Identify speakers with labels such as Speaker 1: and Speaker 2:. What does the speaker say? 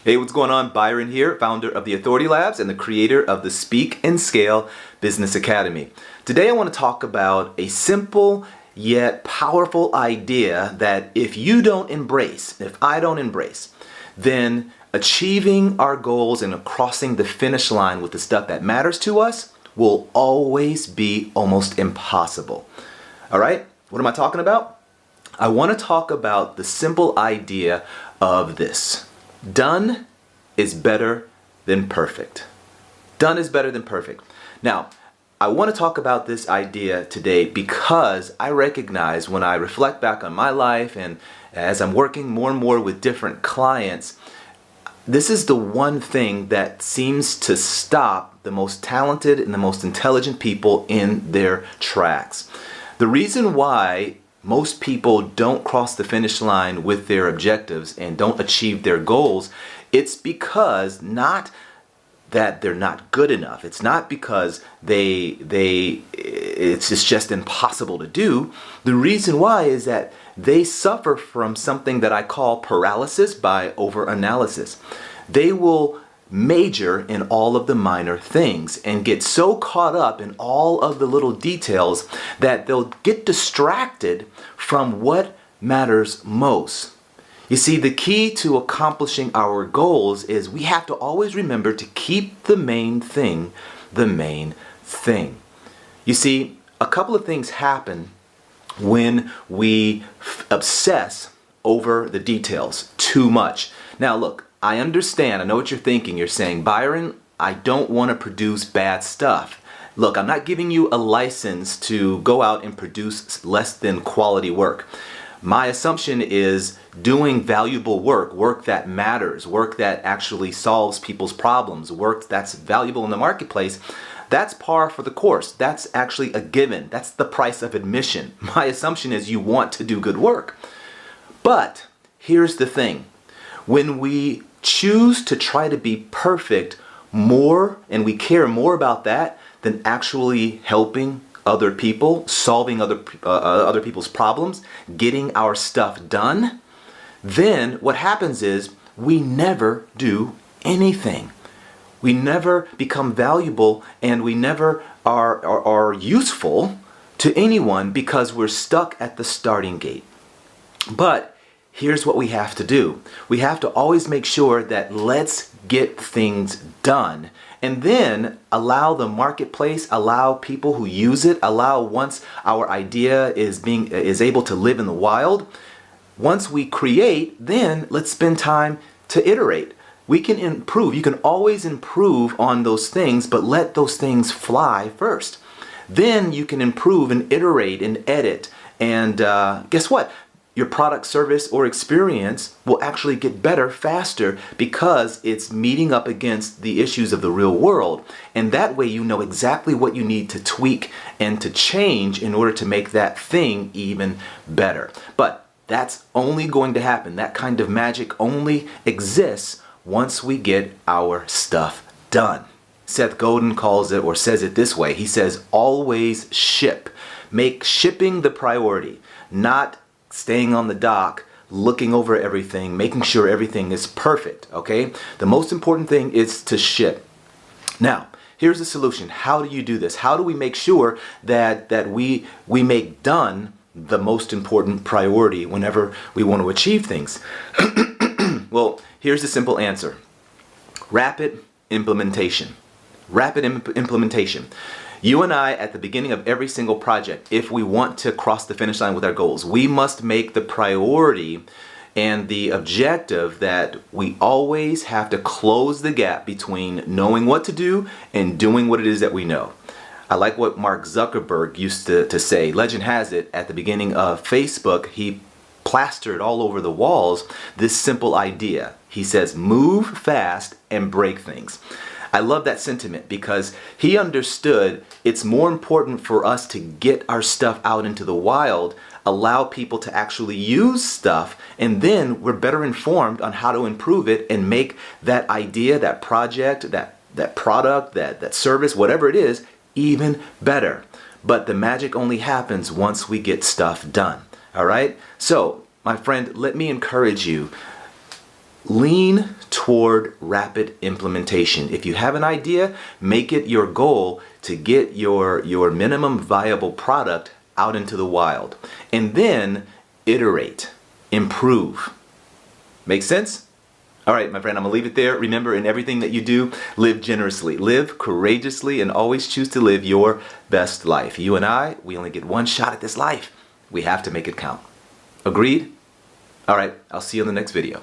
Speaker 1: Hey, what's going on? Byron here, founder of the Authority Labs and the creator of the Speak and Scale Business Academy. Today I want to talk about a simple yet powerful idea that if you don't embrace, if I don't embrace, then achieving our goals and crossing the finish line with the stuff that matters to us will always be almost impossible. All right, what am I talking about? I want to talk about the simple idea of this. Done is better than perfect. Done is better than perfect. Now, I want to talk about this idea today because I recognize when I reflect back on my life and as I'm working more and more with different clients, this is the one thing that seems to stop the most talented and the most intelligent people in their tracks. The reason why most people don't cross the finish line with their objectives and don't achieve their goals, it's because not that they're not good enough. It's not because it's just impossible to do. The reason why is that they suffer from something that I call paralysis by overanalysis. They will major in all of the minor things and get so caught up in all of the little details that they'll get distracted from what matters most. You see, the key to accomplishing our goals is we have to always remember to keep the main thing the main thing. You see, a couple of things happen when we obsess over the details too much. Now look, I understand, I know what you're thinking. You're saying, Byron, I don't want to produce bad stuff. Look, I'm not giving you a license to go out and produce less than quality work. My assumption is doing valuable work, work that matters, work that actually solves people's problems, work that's valuable in the marketplace. That's par for the course. That's actually a given. That's the price of admission. My assumption is you want to do good work. But here's the thing. When we choose to try to be perfect more and we care more about that than actually helping other people, solving other people's problems, getting our stuff done, then what happens is we never do anything. We never become valuable and we never are useful to anyone because we're stuck at the starting gate. But here's what we have to do. We have to always make sure that let's get things done and then allow the marketplace, allow people who use it, allow once our idea is able to live in the wild. Once we create, then let's spend time to iterate. We can improve. You can always improve on those things, but let those things fly first. Then you can improve and iterate and edit. And guess what? Your product, service, or experience will actually get better faster because it's meeting up against the issues of the real world. And that way you know exactly what you need to tweak and to change in order to make that thing even better. But that's only going to happen. That kind of magic only exists once we get our stuff done. Seth Godin calls it or says it this way. He says, always ship. Make shipping the priority, not staying on the dock, looking over everything, making sure everything is perfect, okay? The most important thing is to ship. Now, here's the solution. How do you do this? How do we make sure that we make done the most important priority whenever we want to achieve things? Well, here's the simple answer. Rapid implementation. Rapid implementation. You and I, at the beginning of every single project, if we want to cross the finish line with our goals, we must make the priority and the objective that we always have to close the gap between knowing what to do and doing what it is that we know. I like what Mark Zuckerberg used to say. Legend has it, at the beginning of Facebook, he plastered all over the walls this simple idea. He says, move fast and break things. I love that sentiment because he understood it's more important for us to get our stuff out into the wild, allow people to actually use stuff, and then we're better informed on how to improve it and make that idea, that project, that product, that service, whatever it is, even better. But the magic only happens once we get stuff done. All right? So, my friend, let me encourage you. Lean toward rapid implementation. If you have an idea, make it your goal to get your minimum viable product out into the wild. And then iterate, improve. Make sense? All right, my friend, I'm going to leave it there. Remember, in everything that you do, live generously, live courageously, and always choose to live your best life. You and I, we only get one shot at this life. We have to make it count. Agreed? All right, I'll see you in the next video.